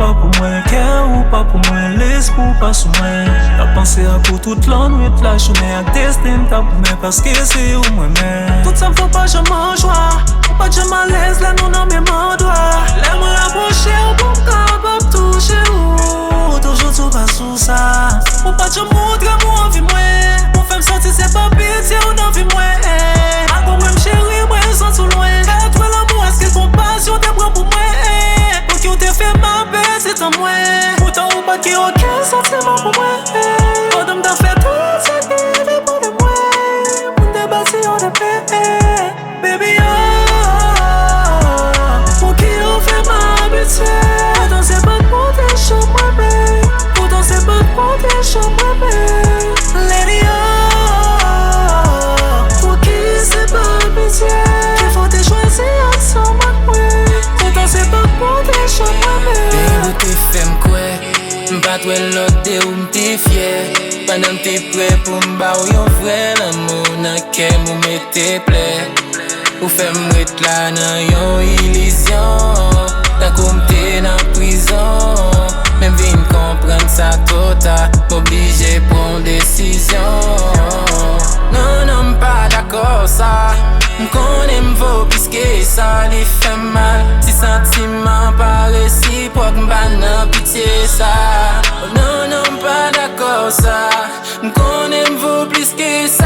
pas pour moi, cœur ou pas pour moi, l'espoir pas sur moi. T'as pensé à pour toute l'ennui de la journée, à destin t'as pour moi parce que c'est où moi-même. Tout ça me fait pas jamais en joie, pas jamais à l'aise, là nous n'en même en doigt. L'aime rapprocher ou bon capable toucher ou toujours tout pas sous ça. Ou pas jamais montrer moi envie moi, pour faire me sentir c'est pas pitié ou non vie moi. Encore même chérie, moi je sens tout loin. Fais-toi l'amour, est-ce que ton passion t'es prêt pour moi? Pour qui on t'a fait ma bête, c'est en moi. Pourtant ou pas qui aucun sentiment pour moi. Pendant que t'as fait tout ça qui dépend de moi. Pour te bâtir en paix, baby pour qui on fait ma bête. Pourtant c'est pas de protection moi babe. Pourtant c'est pas de protection moi babe. Lady pour qui c'est pas pitié. Qu'il faut te choisir ensemble moi. Pourtant c'est pas de protection moi babe. Baby t'es femme quoi, m'pas toi l'autre ou m'te fier. Pendant t'es prêt pour m'ba ou yon vrai l'amour nan ke mou mette plaît. Ou fè m'ret la nan yon illusion. Tan kou m'te nan prison. Même vin comprendre ça tota, m'oblige prendre décision. Non, non, m'pas d'accord ça. M'konne m'vaut plus que ça, li fait mal. Si sentiment pas réciproque, m'pas nan pitié ça. Oh, non, non, m'pas d'accord ça. M'konne m'vaut plus que ça.